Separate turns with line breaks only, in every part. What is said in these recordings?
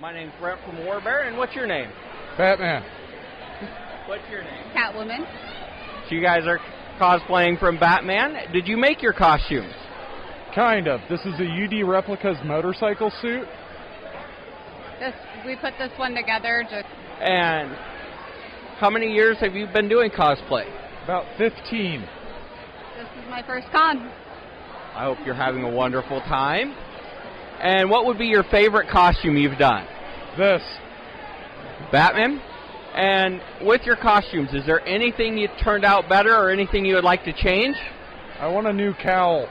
My name's Brent from Warbear, and what's your name?
Batman.
What's your name?
Catwoman.
So you guys are cosplaying from Batman. Did you make your costumes?
Kind of. This is a UD Replica's motorcycle suit.
We put this one together just...
And how many years have you been doing cosplay?
About 15.
This is my first con.
I hope you're having a wonderful time. And what would be your favorite costume you've done?
This.
Batman? And with your costumes, is there anything you turned out better or anything you would like to change?
I want a new cowl.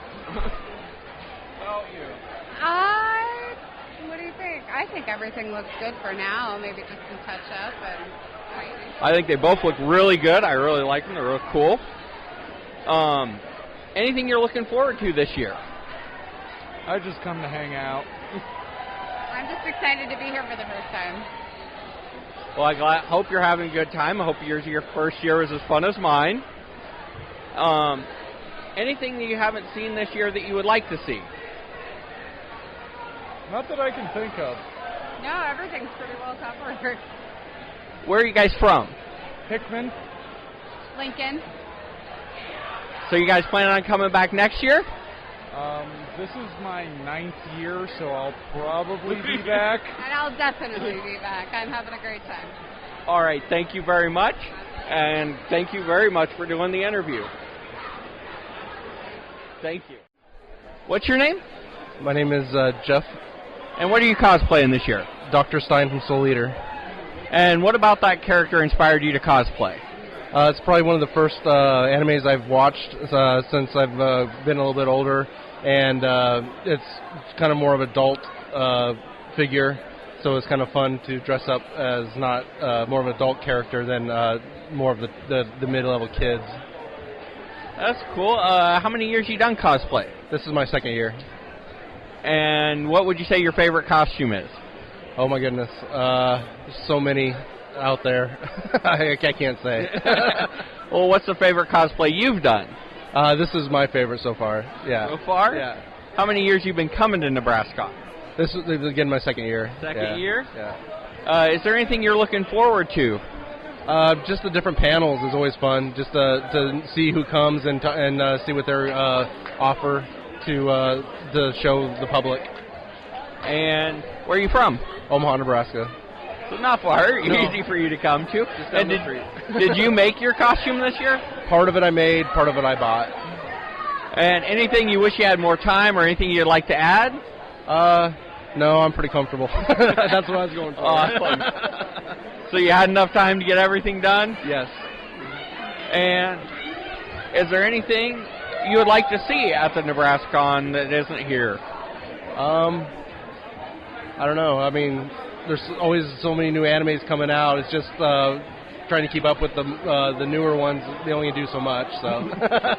What do you think? I think everything looks good for now. Maybe just some touch up.
I think they both look really good. I really like them. They're real cool. Anything you're looking forward to this year?
I just come to hang out.
I'm just excited to be here for the first time.
Well, I hope you're having a good time. I hope your first year was as fun as mine. Anything that you haven't seen this year that you would like to see?
Not that I can think of.
No, everything's pretty well covered.
Where are you guys from?
Hickman.
Lincoln.
So you guys planning on coming back next year?
This is my 9th year, so I'll probably be back.
And I'll definitely be back. I'm having a great time.
All right, thank you very much. And thank you very much for doing the interview. Thank you. What's your name?
My name is Jeff.
And what are you cosplaying this year?
Dr. Stein from Soul Eater.
And what about that character inspired you to cosplay?
It's probably one of the first animes I've watched since I've been a little bit older, and it's kind of more of an adult figure, so it's kind of fun to dress up as not more of an adult character than more of the mid-level kids.
That's cool. How many years you done cosplay?
This is my 2nd year.
And what would you say your favorite costume is?
Oh my goodness, there's so many out there. I can't say.
Well, what's the favorite cosplay you've done?
This is my favorite so far. Yeah.
So far?
Yeah.
How many years you been coming to Nebraskon?
This is again my 2nd year.
Second year?
Yeah.
Is there anything you're looking forward to?
Just the different panels is always fun. Just to see who comes and see what their offer to show the public.
And where are you from?
Omaha, Nebraska.
So not far.
No.
Easy for you to come to.
Just down the street.
Did you make your costume this year?
Part of it I made, part of it I bought.
And anything you wish you had more time or anything you'd like to add?
No, I'm pretty comfortable. That's what I was going for.
Awesome. So you had enough time to get everything done?
Yes.
And is there anything you would like to see at the Nebraskon that isn't here?
I don't know. I mean, there's always so many new animes coming out. It's just trying to keep up with the newer ones. They only do so much, so.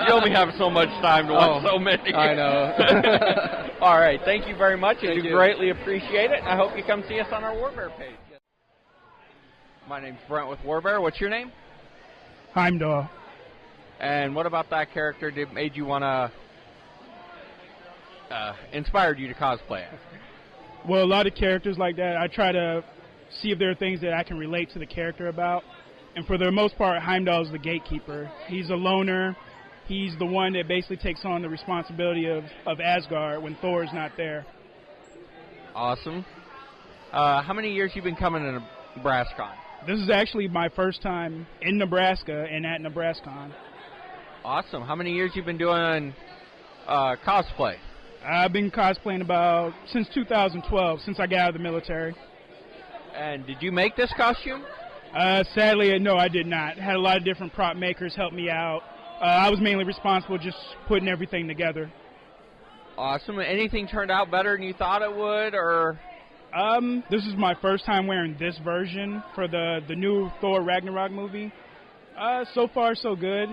You only have so much time to watch so many.
I know.
All right. Thank you very much. I do
you.
greatly appreciate it. I hope you come see us on our Warbear page. My name's Brent with Warbear. What's your name?
Heimdall.
And what about that character that made you want to, inspired you to cosplay it?
Well, a lot of characters like that, I try to see if there are things that I can relate to the character about. And for the most part, Heimdall is the gatekeeper. He's a loner. He's the one that basically takes on the responsibility of Asgard when Thor is not there.
Awesome. How many years you been coming to Nebraskon?
This is actually my first time in Nebraska and at Nebraskon.
Awesome. How many years you been doing cosplay?
I've been cosplaying since 2012, since I got out of the military.
And did you make this costume?
Sadly, no, I did not. Had a lot of different prop makers help me out. I was mainly responsible just putting everything together.
Awesome. Anything turned out better than you thought it would, or?
This is my first time wearing this version for the new Thor Ragnarok movie. So far, so good.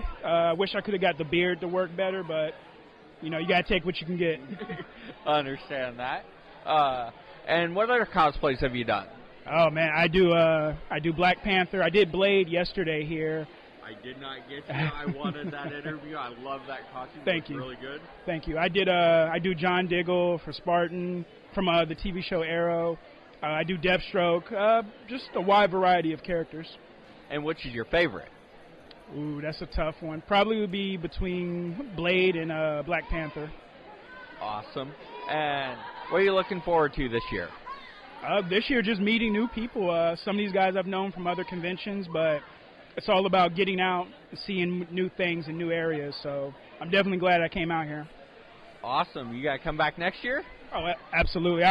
Wish I could have got the beard to work better, but you know, you gotta take what you can get.
I understand that. And what other cosplays have you done?
Oh man, I do Black Panther. I did Blade yesterday here.
I did not get to. I wanted that interview. I love that costume.
Thank you.
Really good.
Thank you. I do John Diggle for Spartan from the TV show Arrow. I do Deathstroke, just a wide variety of characters.
And which is your favorite?
Ooh, that's a tough one. Probably would be between Blade and Black Panther.
Awesome. And what are you looking forward to this year?
This year, just meeting new people. Some of these guys I've known from other conventions, but it's all about getting out and seeing new things in new areas. So I'm definitely glad I came out here.
Awesome. You got to come back next year?
Oh, absolutely.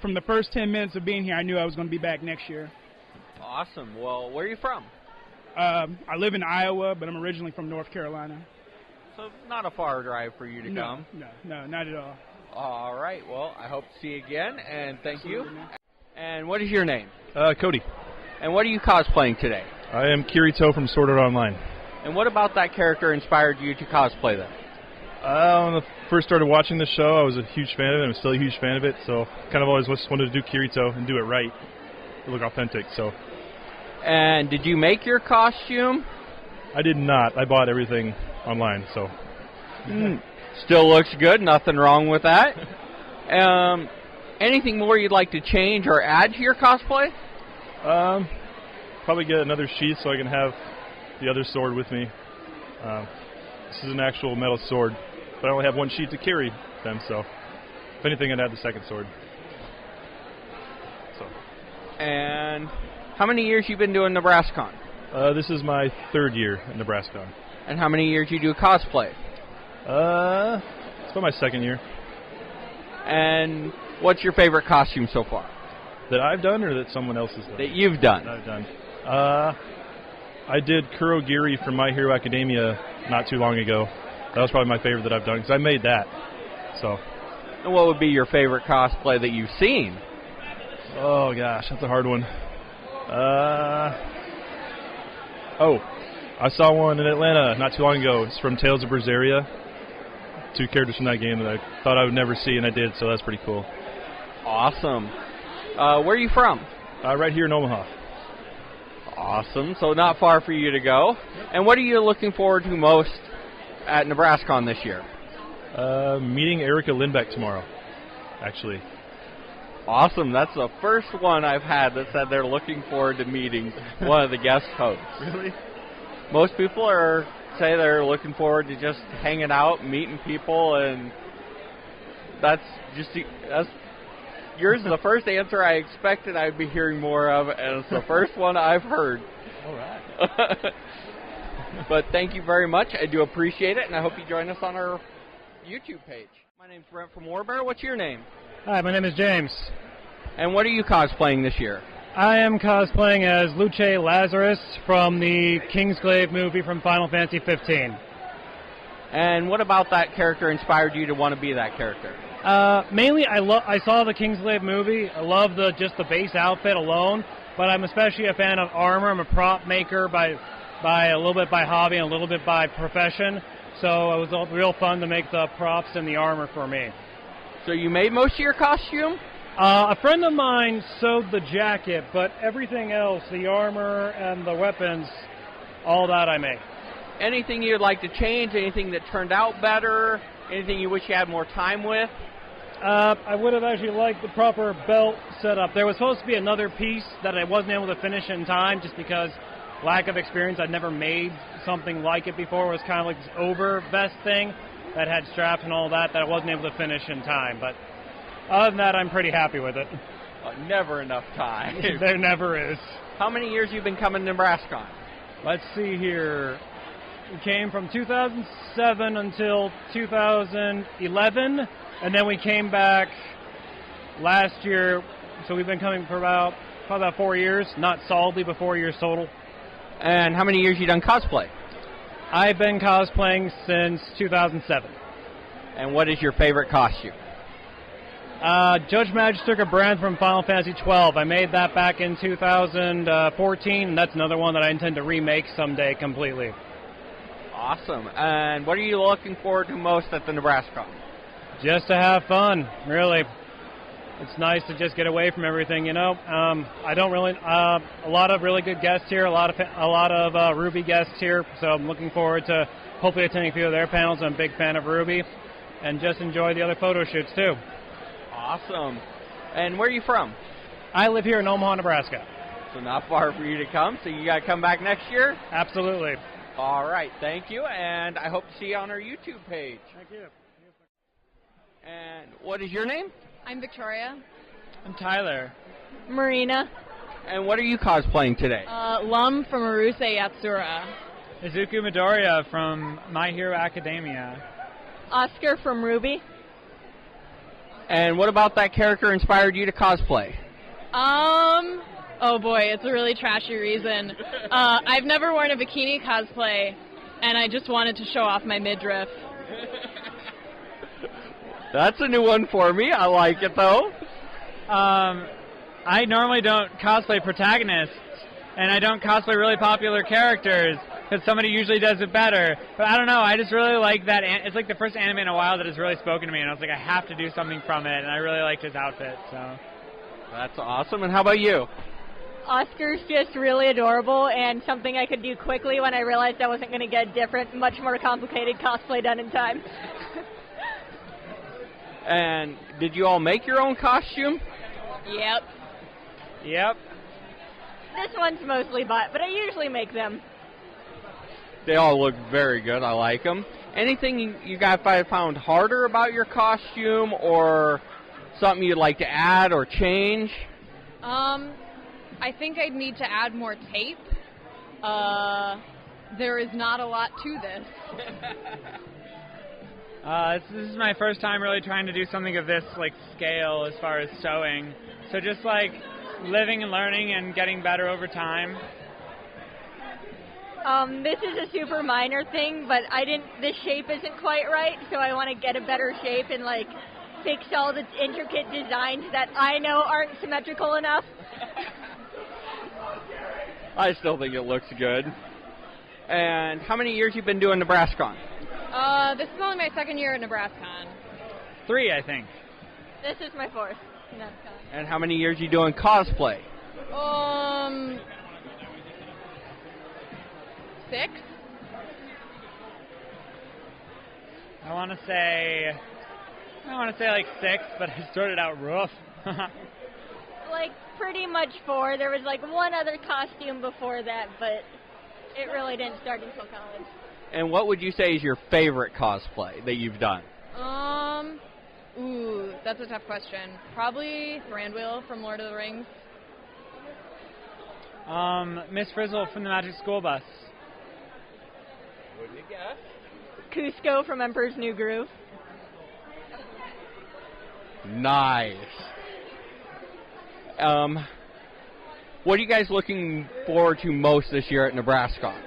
From the first 10 minutes of being here, I knew I was going to be back next year.
Awesome. Well, where are you from?
I live in Iowa, but I'm originally from North Carolina.
So not a far drive for you to come.
No, not at all.
All right. Well, I hope to see you again, and thank
Absolutely,
you.
man.
And what is your name?
Cody.
And what are you cosplaying today?
I am Kirito from Sword Art Online.
And what about that character inspired you to cosplay them?
When I first started watching the show, I was a huge fan of it. I'm still a huge fan of it, so kind of always just wanted to do Kirito and do it right, to look authentic. So.
And did you make your costume?
I did not. I bought everything online, so.
Still looks good. Nothing wrong with that. Anything more you'd like to change or add to your cosplay?
Probably get another sheath so I can have the other sword with me. This is an actual metal sword, but I only have one sheath to carry them, so if anything, I'd add the second sword. So.
And how many years you been doing Nebraskon?
This is my 3rd year at Nebraskon.
And how many years you do cosplay?
It's about my 2nd year.
And what's your favorite costume so far?
That I've done or that someone else has done?
That you've done.
That I've done. I did Kurogiri from My Hero Academia not too long ago. That was probably my favorite that I've done because I made that. So.
And what would be your favorite cosplay that you've seen?
Oh gosh, that's a hard one. I saw one in Atlanta not too long ago. It's from Tales of Berseria. 2 characters from that game that I thought I would never see, and I did, so that's pretty cool.
Awesome. Where are you from?
Right here in Omaha.
Awesome. So not far for you to go. And what are you looking forward to most at Nebraskon this year?
Meeting Erica Lindbeck tomorrow, actually.
Awesome. That's the first one I've had that said they're looking forward to meeting one of the guest hosts.
Really?
Most people say they're looking forward to just hanging out, meeting people, and that's yours is the first answer I expected I'd be hearing more of, and it's the first one I've heard.
All right.
But thank you very much. I do appreciate it, and I hope you join us on our YouTube page. My name's Brent from Warbear. What's your name?
Hi, my name is James.
And what are you cosplaying this year?
I am cosplaying as Luce Lazarus from the Kingsglaive movie from Final Fantasy 15.
And what about that character inspired you to want to be that character?
Mainly, I saw the Kingsglaive movie. I love just the base outfit alone, but I'm especially a fan of armor. I'm a prop maker by a little bit by hobby and a little bit by profession. So it was real fun to make the props and the armor for me.
So you made most of your costume?
A friend of mine sewed the jacket, but everything else, the armor and the weapons, all that I made.
Anything you'd like to change? Anything that turned out better? Anything you wish you had more time with?
I would have actually liked the proper belt setup. There was supposed to be another piece that I wasn't able to finish in time just because lack of experience. I'd never made something like it before. It was kind of like this over vest thing that had straps and all that I wasn't able to finish in time. But other than that, I'm pretty happy with it.
Never enough time.
There never is.
How many years you been coming to Nebraskon?
Let's see here. We came from 2007 until 2011, and then we came back last year. So we've been coming for probably about 4 years, not solidly, but 4 years total.
And how many years you done cosplay?
I've been cosplaying since 2007.
And what is your favorite costume?
Judge Magister Gabran from Final Fantasy 12. I made that back in 2014, and that's another one that I intend to remake someday completely.
Awesome. And what are you looking forward to most at the Nebraskon?
Just to have fun, really. It's nice to just get away from everything, you know. I don't really a lot of really good guests here, a lot of Ruby guests here, so I'm looking forward to hopefully attending a few of their panels. I'm a big fan of Ruby, and just enjoy the other photo shoots too.
Awesome. And where are you from?
I live here in Omaha, Nebraska.
So not far for you to come, so you got to come back next year?
Absolutely.
All right, thank you, and I hope to see you on our YouTube page.
Thank you.
And what is your name?
I'm Victoria.
I'm Tyler.
Marina.
And what are you cosplaying today?
Lum from Aruse Yatsura.
Izuku Midoriya from My Hero Academia.
Oscar from Ruby.
And what about that character inspired you to cosplay?
Oh boy, it's a really trashy reason. I've never worn a bikini cosplay, and I just wanted to show off my midriff.
That's a new one for me. I like it, though.
I normally don't cosplay protagonists, and I don't cosplay really popular characters, because somebody usually does it better. But I don't know, I just really like that. It's like the first anime in a while that has really spoken to me, and I was like, I have to do something from it, and I really liked his outfit, so.
That's awesome. And how about you?
Oscar's just really adorable, and something I could do quickly when I realized I wasn't going to get a different, much more complicated cosplay done in time.
And did you all make your own costume?
Yep.
Yep.
This one's mostly bought, but I usually make them.
They all look very good. I like them. Anything you guys found harder about your costume, or something you'd like to add or change?
I think I'd need to add more tape. There is not a lot to this.
This is my first time really trying to do something of this like scale as far as sewing. So just like living and learning and getting better over time.
This is a super minor thing, but this shape isn't quite right, so I want to get a better shape and like fix all the intricate designs that I know aren't symmetrical enough.
I still think it looks good. And how many years you been doing Nebraskon?
This is only my second year at Nebraskon.
3, I think.
This is my 4th.
And how many years you doing cosplay?
6.
I want to say like 6, but I started out rough.
Like pretty much 4. There was like one other costume before that, but it really didn't start until college.
And what would you say is your favorite cosplay that you've done?
That's a tough question. Probably Thranduil from Lord of the Rings.
Miss Frizzle from the Magic School Bus.
Wouldn't you guess?
Cusco from Emperor's New Groove.
Nice. What are you guys looking forward to most this year at Nebraskon?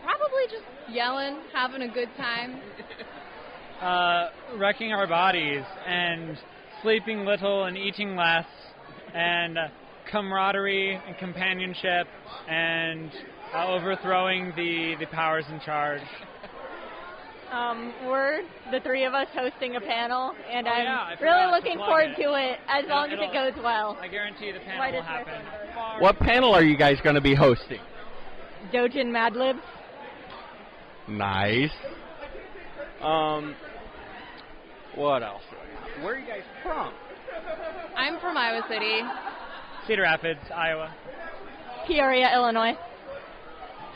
Probably just yelling, having a good time.
Wrecking our bodies and sleeping little and eating less, and camaraderie and companionship, and overthrowing the powers in charge.
We're the 3 of us hosting a panel, and I'm
forgot
really
to
looking
plug
forward
it.
to it as long as it goes well.
I guarantee the panel
Right
will
as my
happen.
phone
What panel are you guys going to be hosting?
Dojin Mad Libs.
Nice. What else? Where are you guys from?
I'm from Iowa City.
Cedar Rapids, Iowa.
Peoria, Illinois.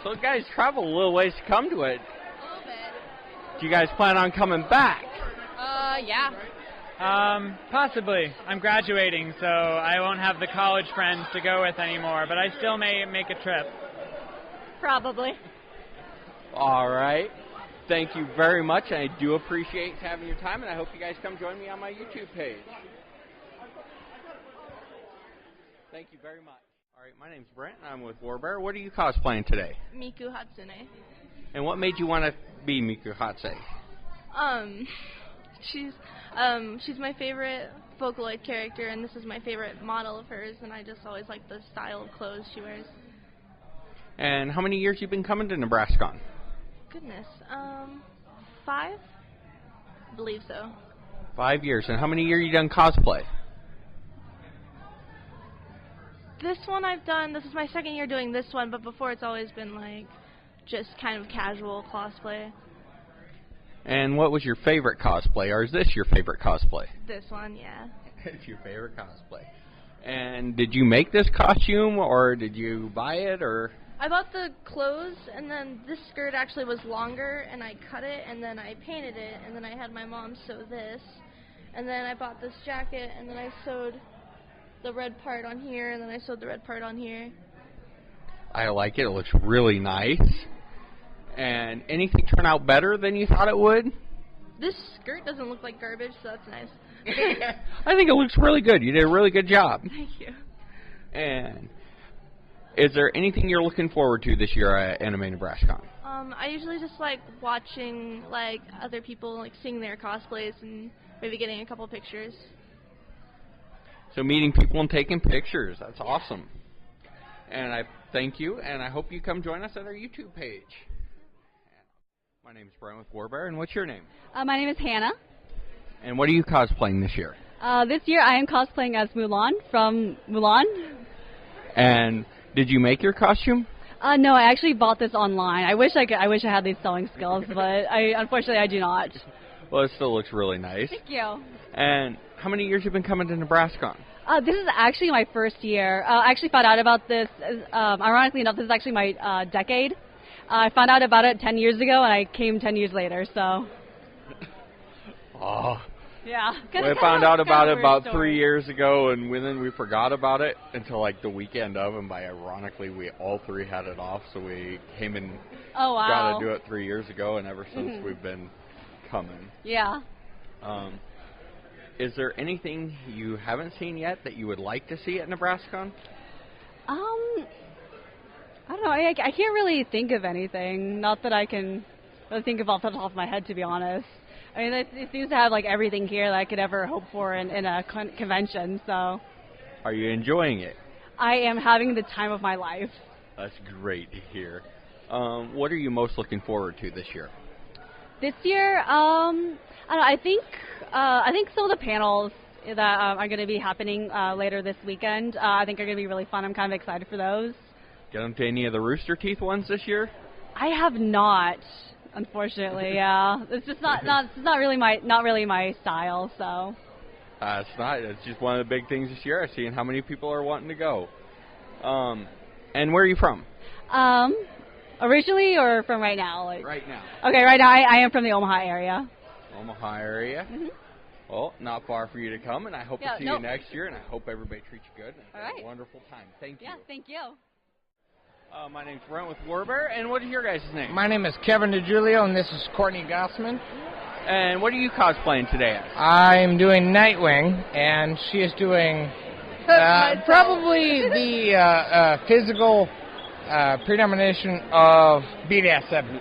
So you guys travel a little ways to come to it.
A little bit.
Do you guys plan on coming back?
Yeah.
Possibly. I'm graduating, so I won't have the college friends to go with anymore, but I still may make a trip.
Probably.
All right. Thank you very much. I do appreciate having your time, and I hope you guys come join me on my YouTube page. Thank you very much. All right, my name's Brent, and I'm with Warbear. What are you cosplaying today?
Miku Hatsune.
And what made you want to be Miku Hatsune?
She's my favorite Vocaloid character, and this is my favorite model of hers, and I just always like the style of clothes she wears.
And how many years you been coming to Nebraskon?
Goodness, 5? I believe so.
5 years. And how many years you done cosplay?
This one I've done, this is my second year doing this one, but before it's always been like just kind of casual cosplay.
And what was your favorite cosplay, or is this your favorite cosplay?
This one, yeah.
It's your favorite cosplay. And did you make this costume, or did you buy it, or?
I bought the clothes, and then this skirt actually was longer, and I cut it, and then I painted it, and then I had my mom sew this, and then I bought this jacket, and then I sewed the red part on here, and then I sewed the red part on here.
I like it. It looks really nice. And anything turn out better than you thought it would?
This skirt doesn't look like garbage, so that's nice.
I think it looks really good. You did a really good job.
Thank you.
And is there anything you're looking forward to this year at Anime Nebraskon?
I usually just like watching like other people like seeing their cosplays and maybe getting a couple pictures.
So meeting people and taking pictures. That's awesome. And I thank you, and I hope you come join us at our YouTube page. My name is Brian with Warbear, and what's your name?
My name is Hannah.
And what are you cosplaying this year?
This year I am cosplaying as Mulan from Mulan.
And did you make your costume?
No, I actually bought this online. I wish I had these sewing skills, but unfortunately I do not.
Well, it still looks really nice.
Thank you.
And how many years have you been coming to Nebraskon?
This is actually my first year. I actually found out about this, ironically enough, this is actually my decade. I found out about it 10 years ago, and I came 10 years later, so.
Oh.
Yeah.
We found out about it about 3 years ago, and then we forgot about it until like the weekend of, and by ironically, we all three had it off, so we came and got to do it 3 years ago, and ever since we've been coming.
Yeah.
Is there anything you haven't seen yet that you would like to see at Nebraskon?
I don't know. I can't really think of anything. Not that I can really think of off the top of my head, to be honest. I mean, it seems to have like everything here that I could ever hope for in a convention. So.
Are you enjoying it?
I am having the time of my life.
That's great to hear. What are you most looking forward to this year?
This year, I don't know, I think some of the panels that are going to be happening later this weekend, I think are going to be really fun. I'm kind of excited for those.
Get them to any of the Rooster Teeth ones this year?
I have not, unfortunately. Yeah, it's just not really my style. So.
It's not. It's just one of the big things this year. I've seen how many people are wanting to go. And where are you from?
Originally or from right now? Like,
right now.
Okay, right now I am from the Omaha area.
Omaha area. Mm-hmm. Well, not far for you to come, and I hope to see you next year, and I hope everybody treats you good. And have a wonderful time. Thank you.
Yeah, thank you.
My name's Brent with Warbear, and what is your guys' name?
My name is Kevin DeGiulio, and this is Courtney Gossman.
And what are you cosplaying today as?
I'm doing Nightwing, and she is doing probably the physical predomination of BDS7.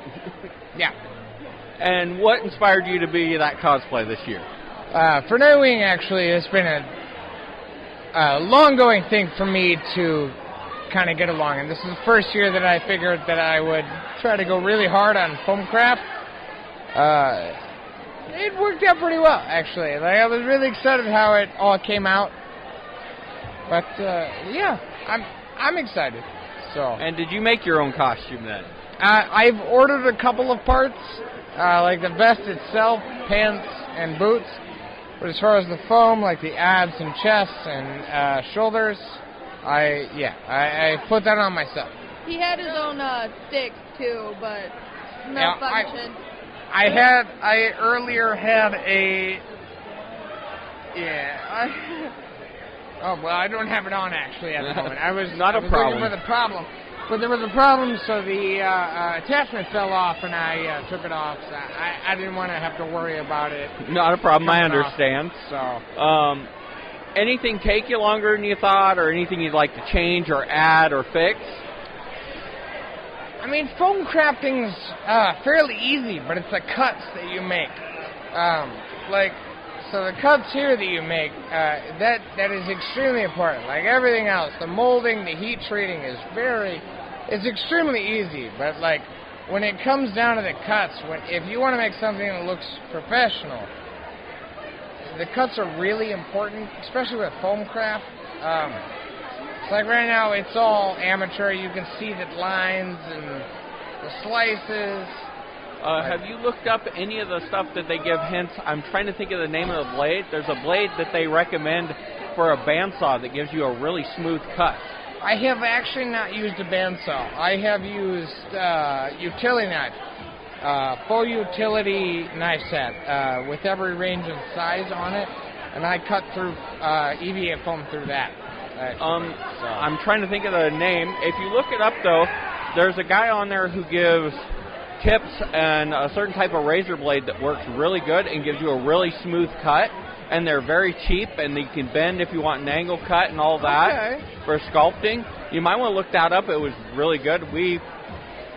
Yeah.
And what inspired you to be that cosplay this year?
For Nightwing, actually, it's been a long-going thing for me to kind of get along. And this is the first year that I figured that I would try to go really hard on foam craft. It worked out pretty well, actually. Like, I was really excited how it all came out. But yeah, I'm excited. So.
And did you make your own costume then?
I've ordered a couple of parts, like the vest itself, pants, and boots. But as far as the foam, like the abs and chests and shoulders, I put that on myself.
He had his own stick too, but no function.
I earlier had a oh well, I don't have it on actually at the moment. I was
problem.
Looking for the problem. But there was a problem, so the attachment fell off, and I took it off. So I didn't want to have to worry about it.
Not a problem, I understand.
So,
anything take you longer than you thought, or anything you'd like to change or add or fix?
I mean, foam crafting's fairly easy, but it's the cuts that you make. So the cuts here that you make, that is extremely important. Like everything else, the molding, the heat treating it's extremely easy. But like when it comes down to the cuts, if you want to make something that looks professional, the cuts are really important, especially with foam craft. It's like right now, it's all amateur. You can see the lines and the slices.
Have you looked up any of the stuff that they give hints? I'm trying to think of the name of the blade. There's a blade that they recommend for a bandsaw that gives you a really smooth cut.
I have actually not used a bandsaw. I have used utility knife, full utility knife set with every range of size on it, and I cut through EVA foam through that.
I'm trying to think of the name. If you look it up, though, there's a guy on there who gives tips and a certain type of razor blade that works really good and gives you a really smooth cut. And they're very cheap, and you can bend if you want an angle cut and all that for sculpting. You might want to look that up. It was really good. We,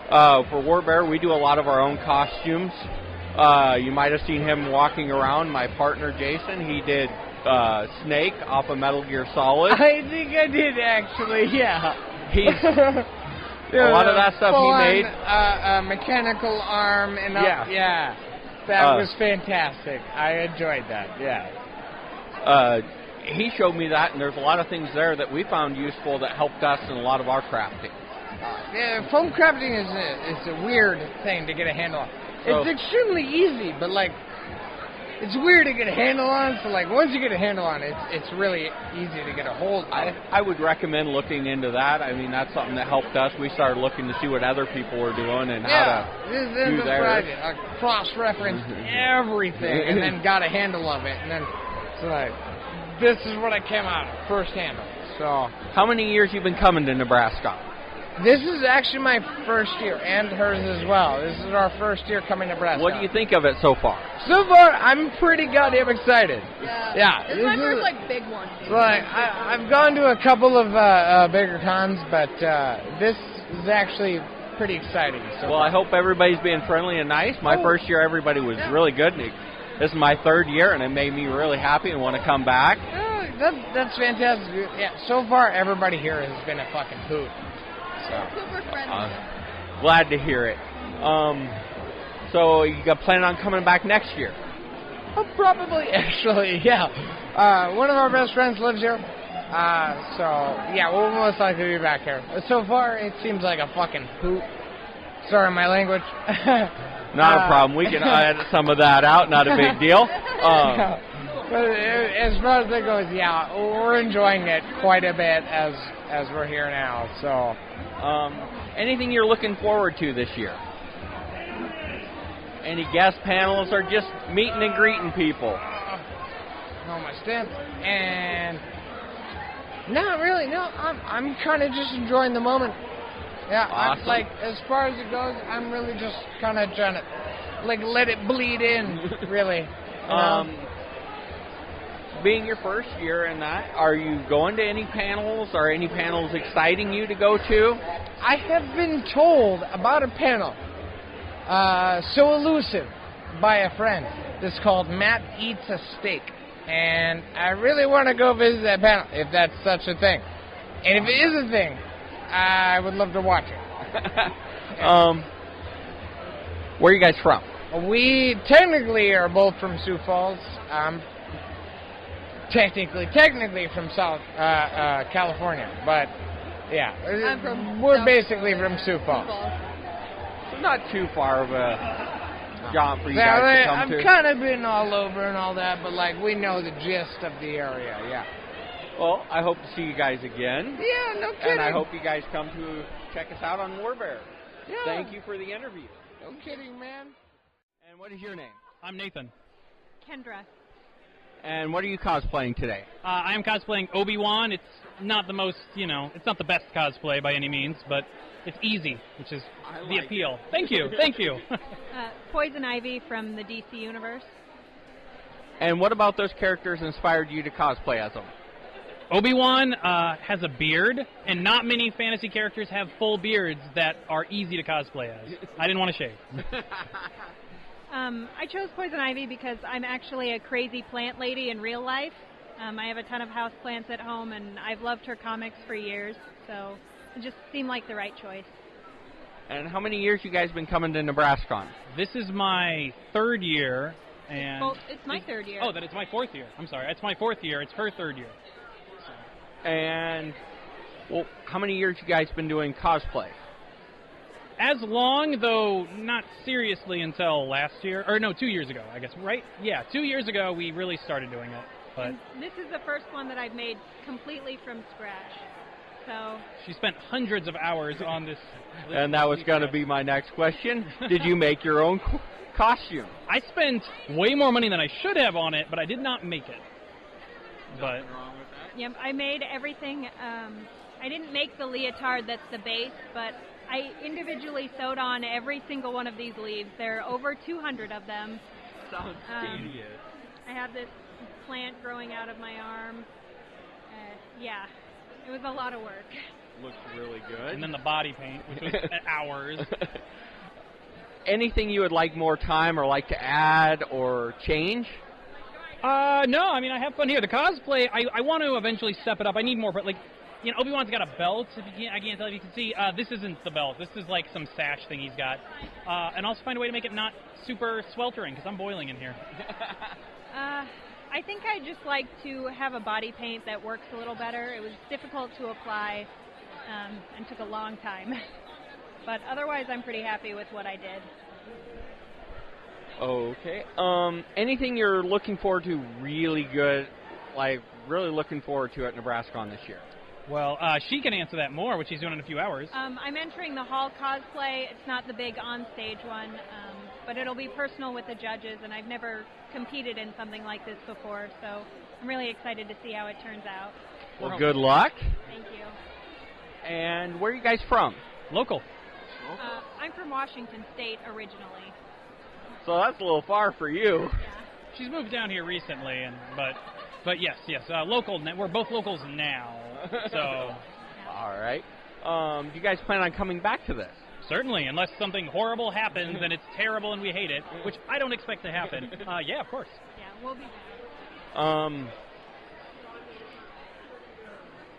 for Warbear, we do a lot of our own costumes. You might have seen him walking around. My partner, Jason, he did Snake off of Metal Gear Solid.
I think I did, actually, yeah.
He's... a lot of that stuff he made.
Mechanical arm and yeah. That was fantastic. I enjoyed that. Yeah.
He showed me that, and there's a lot of things there that we found useful that helped us in a lot of our crafting.
Yeah, foam crafting is a weird thing to get a handle on. It's extremely easy, but like it's weird to get a handle on. So like once you get a handle on it, it's really easy to get a hold of.
I would recommend looking into that. I mean, that's something that helped us. We started looking to see what other people were doing and how to do theirs.
I cross-referenced everything and then got a handle of it, and then so like this is what I came out of, first handle. So
how many years you been coming to Nebraska?
This is actually my first year, and hers as well. This is our first year coming to Nebraska.
What do you think of it so far?
So far, I'm pretty goddamn excited. Yeah.
It's my first, like, big one.
Like, I've gone to a couple of bigger cons, but this is actually pretty exciting.
Well, I hope everybody's being friendly and nice. My first year, everybody was really good. This is my third year, and it made me really happy and want to come back.
That's fantastic. Yeah, so far, everybody here has been a fucking hoot.
Super friendly.
Glad to hear it. So you got plan on coming back next year?
Probably, actually, yeah. One of our best friends lives here. So, yeah, we'll most likely be back here. So far, it seems like a fucking hoot. Sorry, my language.
Not a problem. We can edit some of that out. Not a big deal.
But as far as that goes, yeah, we're enjoying it quite a bit as we're here now. So,
anything you're looking forward to this year? Any guest panels or just meeting and greeting people?
On my stamp, and not really. No, I'm kind of just enjoying the moment. Yeah,
awesome.
I'm, like as far as it goes, I'm really just kind of trying to like let it bleed in, really.
Being your first year in that, are you going to any panels? Are any panels exciting you to go to?
I have been told about a panel, so elusive, by a friend. It's called Matt Eats a Steak. And I really want to go visit that panel, if that's such a thing. And if it is a thing, I would love to watch it.
Where are you guys from?
We technically are both from Sioux Falls. Technically from South California, but yeah, we're basically from Sioux Falls.
So not too far of a jaunt for you guys to come to.
I've kind of been all over and all that, but like we know the gist of the area, yeah.
Well, I hope to see you guys again.
Yeah, no kidding.
And I hope you guys come to check us out on Warbear.
Yeah.
Thank you for the interview.
No kidding, man.
And what is your name?
I'm Nathan.
Kendra.
And what are you cosplaying today?
I am cosplaying Obi-Wan. It's not the most, it's not the best cosplay by any means, but it's easy, which is the appeal. Thank you. Thank you.
Poison Ivy from the DC Universe.
And what about those characters inspired you to cosplay as them?
Obi-Wan has a beard, and not many fantasy characters have full beards that are easy to cosplay as. I didn't want to shave.
I chose Poison Ivy because I'm actually a crazy plant lady in real life. I have a ton of house plants at home, and I've loved her comics for years, so it just seemed like the right choice.
And how many years you guys been coming to Nebraskon?
This is my third year, and
it's my third year.
Oh, that it's my fourth year. I'm sorry, it's my fourth year. It's her third year.
And well, how many years you guys been doing cosplay?
as long, though not seriously until last year, or no, 2 years ago, I guess, right? Yeah, 2 years ago we really started doing it. But
and this is the first one that I've made completely from scratch. So
she spent hundreds of hours on this.
And that was going to be my next question. Did you make your own costume?
I spent way more money than I should have on it, but I did not make it. But
yeah, I made everything. I didn't make the leotard that's the base, but I individually sewed on every single one of these leaves. There are over 200 of them.
Sounds tedious.
I have this plant growing out of my arm. Yeah, it was a lot of work.
Looks really good.
And then the body paint, which was hours.
Anything you would like more time or like to add or change?
No, I mean, I have fun here. The cosplay, I want to eventually step it up. I need more, but like, you know, Obi-Wan's got a belt. If you can't, I can't tell if you can see. This isn't the belt. This is like some sash thing he's got. And also find a way to make it not super sweltering, because I'm boiling in here.
I think I just like to have a body paint that works a little better. It was difficult to apply and took a long time. But otherwise, I'm pretty happy with what I did.
Okay. Anything you're looking forward to really good, like really looking forward to at Nebraskon this year?
Well, she can answer that more, which she's doing in a few hours.
I'm entering the hall cosplay. It's not the big on-stage one, but it'll be personal with the judges, and I've never competed in something like this before, so I'm really excited to see how it turns out.
Well, good luck.
Thank you.
And where are you guys from?
Local.
I'm from Washington State originally.
So that's a little far for you.
Yeah.
She's moved down here recently, but yes, local. We're both locals now, so.
All right. Do you guys plan on coming back to this?
Certainly, unless something horrible happens and it's terrible and we hate it, which I don't expect to happen. Yeah, of course.
Yeah, we'll be back.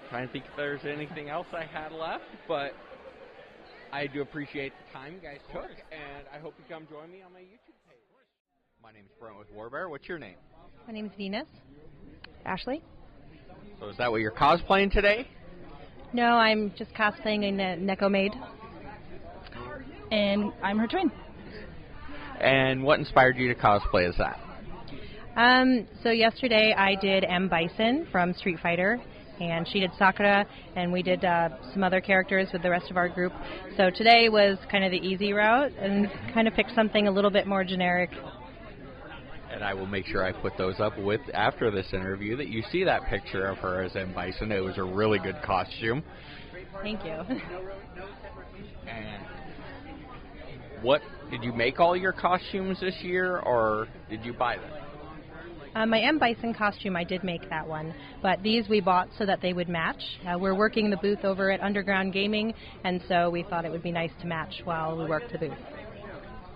Trying to think if there's anything else I had left, but I do appreciate the time you guys took, and I hope you come join me on my YouTube page. My name is Brent with Warbear. What's your name?
My name is Venus. Ashley?
So is that what you're cosplaying today?
No, I'm just cosplaying a Neko maid. And I'm her twin.
And what inspired you to cosplay as that?
So yesterday I did M. Bison from Street Fighter, and she did Sakura, and we did some other characters with the rest of our group. So today was kind of the easy route, and kind of picked something a little bit more generic.
And I will make sure I put those up with after this interview, that you see that picture of her as M. Bison. It was a really good costume.
Thank you.
And what, did you make all your costumes this year, or did you buy them?
My M. Bison costume, I did make that one, but these we bought so that they would match. We're working the booth over at Underground Gaming, and so we thought it would be nice to match while we worked the booth.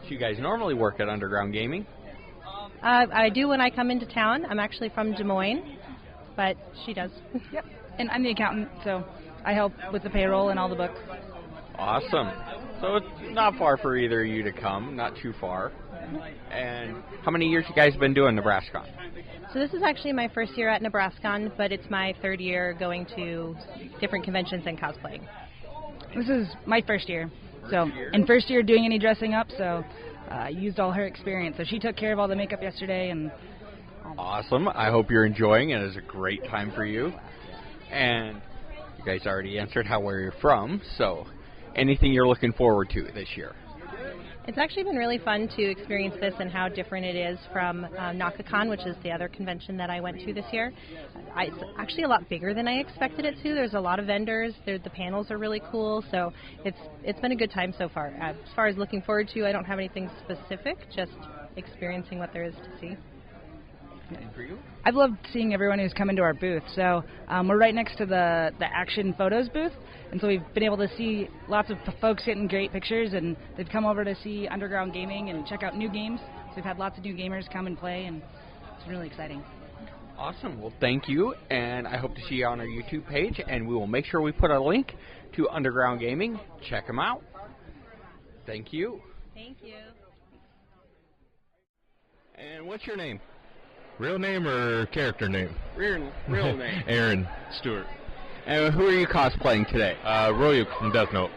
So you guys normally work at Underground Gaming?
I do when I come into town. I'm actually from Des Moines, but she does.
Yep, and I'm the accountant, so I help with the payroll and all the books.
Awesome. So it's not far for either of you to come, not too far. And how many years you guys been doing Nebraskon?
So this is actually my first year at Nebraskon, but it's my third year going to different conventions and cosplaying.
This is my first year. And first year doing any dressing up, so I used all her experience. So she took care of all the makeup yesterday. And
awesome. I hope you're enjoying it. It's a great time for you. And you guys already answered where you're from, so anything you're looking forward to this year?
It's actually been really fun to experience this and how different it is from NakaCon, which is the other convention that I went to this year. It's actually a lot bigger than I expected it to. There's a lot of vendors. The panels are really cool, so it's been a good time so far. As far as looking forward to, I don't have anything specific, just experiencing what there is to see.
And for you?
I've loved seeing everyone who's come into our booth. So we're right next to the Action Photos booth, and so we've been able to see lots of folks getting great pictures, and they've come over to see Underground Gaming and check out new games. So we've had lots of new gamers come and play, and it's really exciting.
Awesome. Well, thank you, and I hope to see you on our YouTube page, and we will make sure we put a link to Underground Gaming. Check them out. Thank you.
Thank you.
And what's your name?
Real name or character name?
Real name.
Aaron Stewart.
And who are you cosplaying today?
Royuk from Death Note.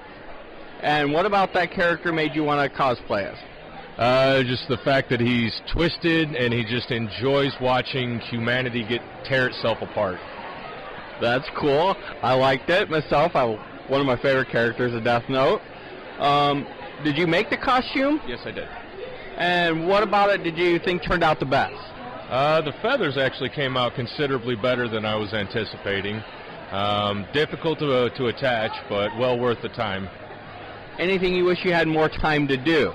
And what about that character made you want to cosplay as?
Just the fact that he's twisted and he just enjoys watching humanity tear itself apart.
That's cool. I liked it myself. One of my favorite characters of Death Note. Did you make the costume?
Yes, I did.
And what about it did you think turned out the best?
The feathers actually came out considerably better than I was anticipating. Difficult to attach, but well worth the time.
Anything you wish you had more time to do?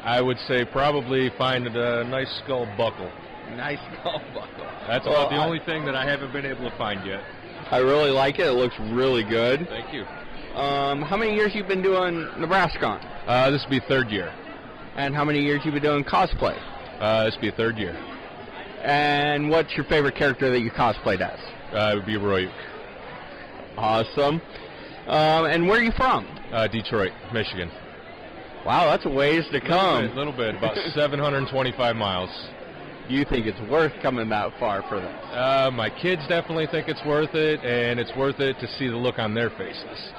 I would say probably find a nice skull buckle.
Nice skull buckle.
That's about the only thing that I haven't been able to find yet.
I really like it. It looks really good.
Thank you.
How many years you been doing Nebraskon?
This will be 3rd year.
And how many years you been doing cosplay?
This will be 3rd year.
And what's your favorite character that you cosplayed as?
It would be Royuk.
Awesome. And where are you from?
Detroit, Michigan.
Wow, that's a ways to come.
A little bit, about 725 miles.
Do you think it's worth coming that far for this?
My kids definitely think it's worth it, and it's worth it to see the look on their faces.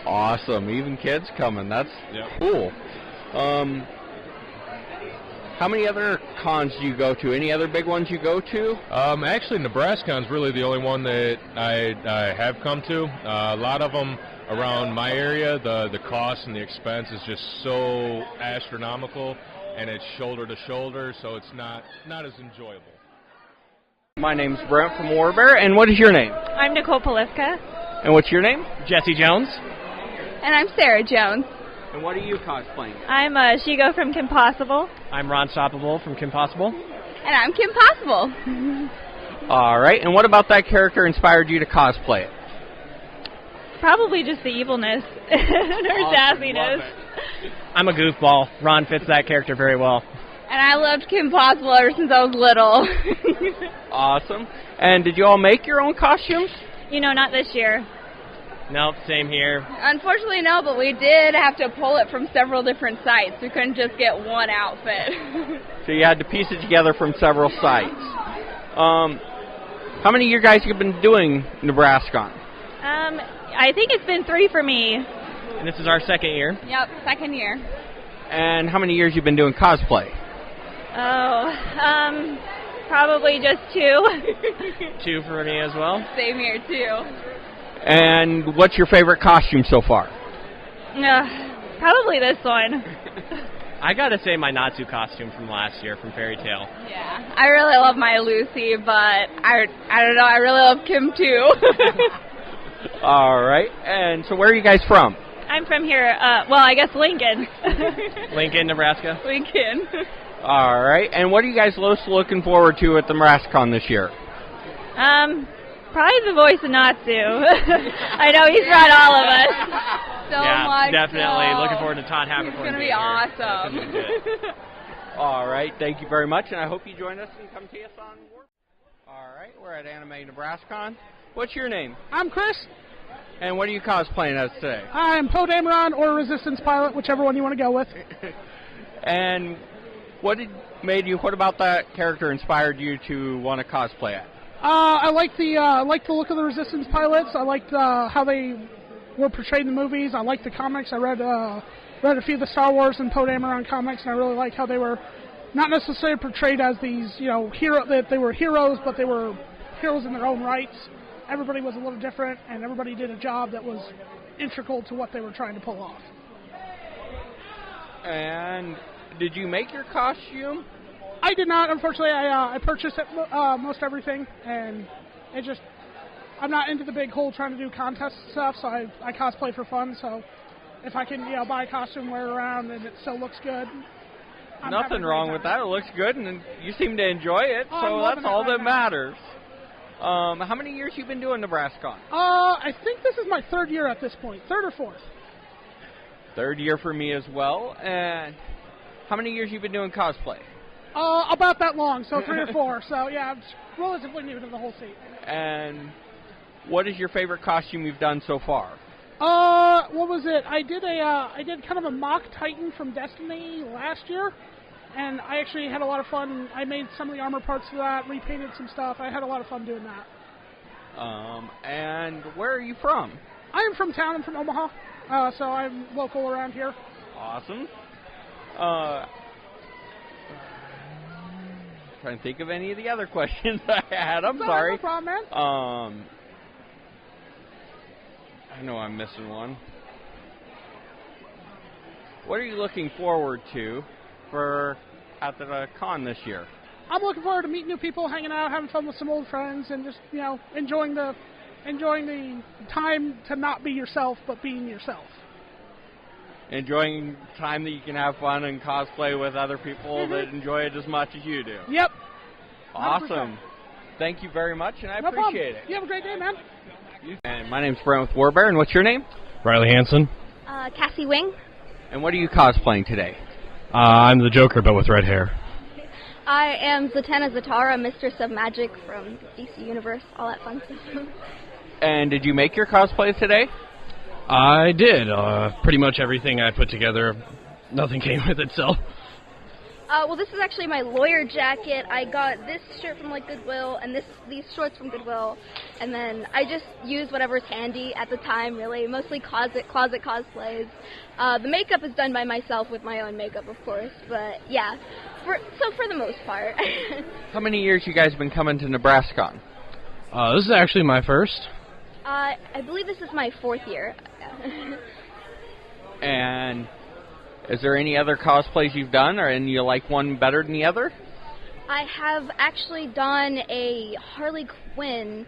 Awesome. Even kids coming. That's cool. How many other cons do you go to? Any other big ones you go to?
Actually, Nebraskon's really the only one that I have come to. A lot of them around my area, the cost and the expense is just so astronomical, and it's shoulder to shoulder, so it's not as enjoyable.
My name's Brent from Warbear, and what is your name?
I'm Nicole Poliska.
And what's your name?
Jesse Jones.
And I'm Sarah Jones.
And what are you cosplaying?
I'm Shigo from Kim Possible.
I'm Ron Stoppable from Kim Possible.
And I'm Kim Possible.
All right, and what about that character inspired you to cosplay it?
Probably just the evilness and her sassiness.
I'm a goofball. Ron fits that character very well.
And I loved Kim Possible ever since I was little.
Awesome. And did you all make your own costumes?
You know, not this year.
Nope, same here.
Unfortunately, no, but we did have to pull it from several different sites. We couldn't just get one outfit.
So you had to piece it together from several sites. How many of you guys have been doing Nebraskon?
I think it's been 3 for me.
And this is our 2nd year.
Yep, 2nd year.
And how many years you been doing cosplay?
Oh, probably just 2.
2 for me as well.
Same here, too.
And what's your favorite costume so far?
Probably this one.
I gotta say my Natsu costume from last year from Fairy Tail.
Yeah, I really love my Lucy, but I don't know, I really love Kim too.
All right, and so where are you guys from?
I'm from here, well, I guess Lincoln.
Lincoln, Nebraska.
Lincoln.
All right, and what are you guys most looking forward to at the Nebraskon this year?
Probably the voice of Natsu. I know he's brought all of us. So much.
Definitely.
So.
Looking forward to Todd Havercorn.
It's going to be awesome.
All right, thank you very much, and I hope you join us and come see us on War. All right, we're at Anime Nebraskon. What's your name?
I'm Chris.
And what are you cosplaying as today?
I'm Poe Dameron or Resistance Pilot, whichever one you want to go with.
And what about that character inspired you to want to cosplay it?
I like the look of the Resistance pilots. I liked how they were portrayed in the movies. I liked the comics. I read a few of the Star Wars and Poe Dameron comics, and I really liked how they were not necessarily portrayed as these, that they were heroes, but they were heroes in their own rights. Everybody was a little different, and everybody did a job that was integral to what they were trying to pull off.
And did you make your costume?
I did not, unfortunately. I purchased most everything, and I'm not into the big whole trying to do contest stuff, so I cosplay for fun. So if I can buy a costume, wear it around, and it still looks good.
Nothing wrong with that. It looks good, and you seem to enjoy it, so that's all that matters. How many years you been doing Nebraskon?
I think this is my 3rd year at this point, 3rd or 4th.
3rd year for me as well. And how many years you been doing cosplay?
About that long, so 3 or 4. So yeah, I'm relatively new to the whole scene.
And what is your favorite costume you've done so far?
What was it? I did kind of a mock Titan from Destiny last year, and I actually had a lot of fun. I made some of the armor parts for that, repainted some stuff. I had a lot of fun doing that.
And where are you from?
I am from town. I'm from Omaha, so I'm local around here.
Awesome. Trying to think of any of the other questions I had. I'm sorry.
No problem, man.
I know I'm missing one. What are you looking forward to for at the con this year?
I'm looking forward to meeting new people, hanging out, having fun with some old friends, and just enjoying the time to not be yourself, but being yourself.
Enjoying time that you can have fun and cosplay with other people that enjoy it as much as you do.
Yep.
Awesome.
100%.
Thank you very much, and I
No
appreciate
problem. You have a great day, man.
it. And my name's Brent with Warbear, and what's your name?
Riley Hansen.
Cassie Wing.
And what are you cosplaying today?
I'm the Joker, but with red hair.
I am Zatanna Zatara, Mistress of Magic from DC Universe, all that fun stuff.
And did you make your cosplay today?
I did. Pretty much everything I put together, nothing came with itself.
Well, this is actually my lawyer jacket. I got this shirt from Goodwill, and these shorts from Goodwill, and then I just used whatever's handy at the time. Really, mostly closet cosplays. The makeup is done by myself with my own makeup, of course. But yeah, for the most part.
How many years you guys been coming to Nebraskon?
This is actually my first.
I believe this is my 4th year.
And is there any other cosplays you've done, and you like one better than the other?
I have actually done a Harley Quinn,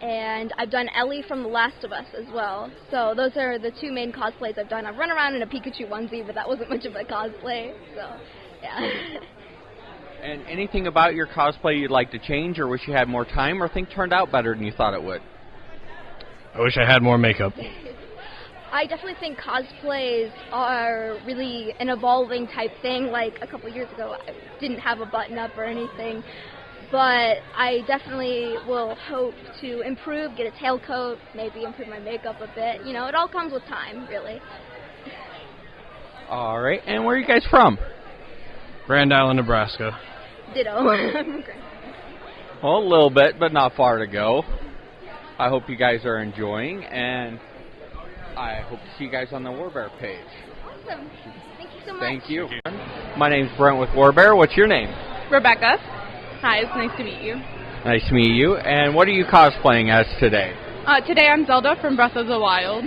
and I've done Ellie from The Last of Us as well. So those are the 2 main cosplays I've done. I've run around in a Pikachu onesie, but that wasn't much of a cosplay, so yeah.
And anything about your cosplay you'd like to change, or wish you had more time, or think turned out better than you thought it would?
I wish I had more makeup.
I definitely think cosplays are really an evolving type thing. Like a couple years ago, I didn't have a button up or anything, but I definitely will hope to improve, get a tailcoat, maybe improve my makeup a bit. It all comes with time, really.
All right, and where are you guys from?
Grand Island, Nebraska.
Ditto.
Well, a little bit, but not far to go. I hope you guys are enjoying, and I hope to see you guys on the Warbear page.
Awesome. Thank you so much.
Thank you. My name's Brent with Warbear. What's your name?
Rebecca. Hi, it's nice to meet you.
Nice to meet you. And what are you cosplaying as today?
Today I'm Zelda from Breath of the Wild.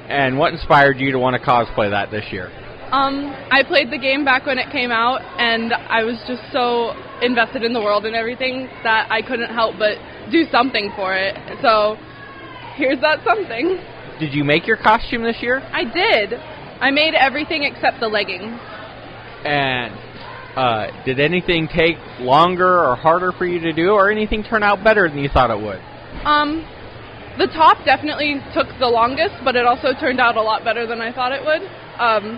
And what inspired you to want to cosplay that this year?
I played the game back when it came out, and I was just so invested in the world and everything that I couldn't help but do something for it. So here's that something.
Did you make your costume this year?
I did. I made everything except the leggings.
And did anything take longer or harder for you to do, or anything turn out better than you thought it would?
The top definitely took the longest, but it also turned out a lot better than I thought it would.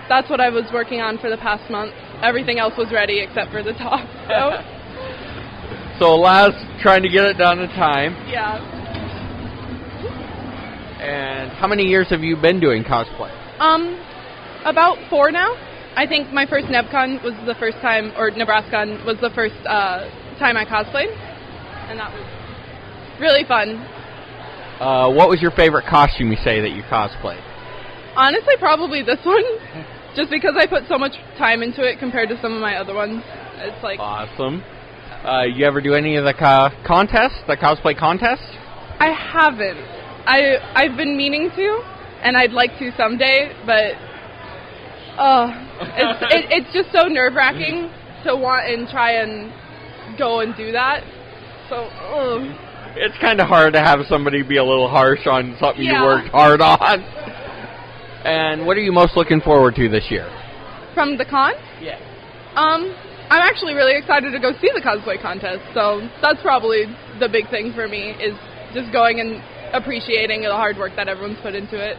That's what I was working on for the past month. Everything else was ready except for the top.
So last, trying to get it done in time.
Yeah.
And how many years have you been doing cosplay?
About 4 now. I think my first NebCon was the first time, or Nebraskon was the first time I cosplayed, and that was really fun.
What was your favorite costume you say that you cosplayed?
Honestly, probably this one, just because I put so much time into it compared to some of my other ones. It's like
awesome. You ever do any of the contests, the cosplay contests?
I haven't. I've been meaning to, and I'd like to someday, but it's just so nerve-wracking to want and try and go and do that. So,
It's kind of hard to have somebody be a little harsh on something you worked hard on. And what are you most looking forward to this year?
From the con?
Yeah.
I'm actually really excited to go see the cosplay contest, so that's probably the big thing for me, is just going and appreciating the hard work that everyone's put into it.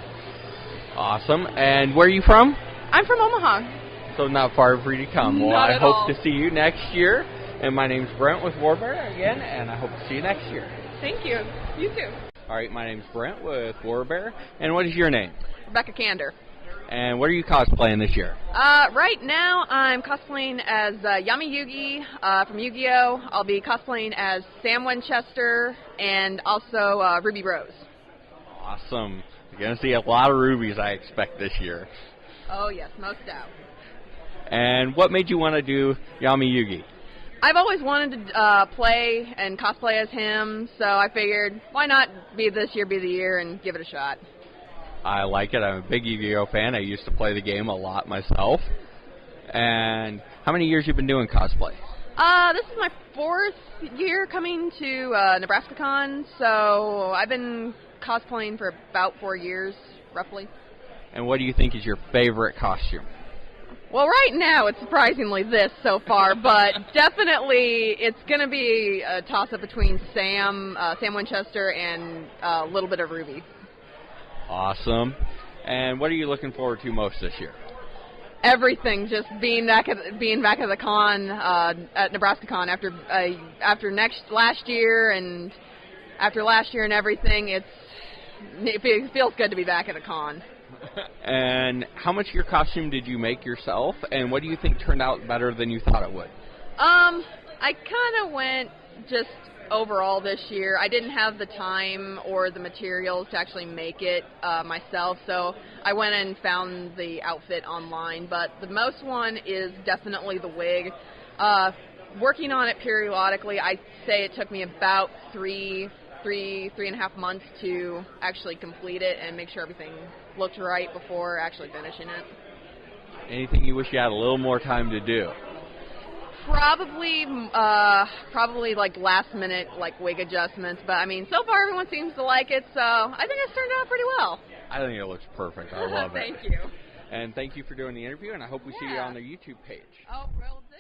Awesome. And where are you from?
I'm from Omaha.
So not far for you to come. Well,
Not
I
at
hope
all.
to see you next year. And my name's Brent with Warbear again, and I hope to see you next year.
Thank you. You too.
All right, my name's Brent with Warbear. And what is your name?
Rebecca Kander.
And what are you cosplaying this year?
Right now, I'm cosplaying as Yami Yugi from Yu-Gi-Oh! I'll be cosplaying as Sam Winchester and also Ruby Rose.
Awesome. You're going to see a lot of rubies, I expect, this year.
Oh, yes, most doubt.
And what made you want to do Yami Yugi?
I've always wanted to play and cosplay as him, so I figured, why not this year be the year and give it a shot.
I like it. I'm a big Yu-Gi-Oh! Fan. I used to play the game a lot myself. And how many years you been doing cosplay?
This is my 4th year coming to Nebraskon, so I've been cosplaying for about 4 years, roughly.
And what do you think is your favorite costume?
Well, right now it's surprisingly this so far, but definitely it's going to be a toss-up between Sam Winchester and a little bit of Ruby.
Awesome. And what are you looking forward to most this year?
Everything, just being back at the con at Nebraskon after last year and everything. It feels good to be back at a con.
And how much of your costume did you make yourself, and what do you think turned out better than you thought it would?
I kind of went just overall this year. I didn't have the time or the materials to actually make it myself, so I went and found the outfit online. But the most one is definitely the wig. Working on it periodically, I'd say it took me about three and a half months to actually complete it and make sure everything looked right before actually finishing it.
Anything you wish you had a little more time to do?
Probably like last minute wig adjustments, but I mean so far everyone seems to like it, so I think it's turned out pretty well.
I think it looks perfect. I love it.
Thank you.
And thank you for doing the interview, and I hope we see you on the YouTube page.
Oh, will do.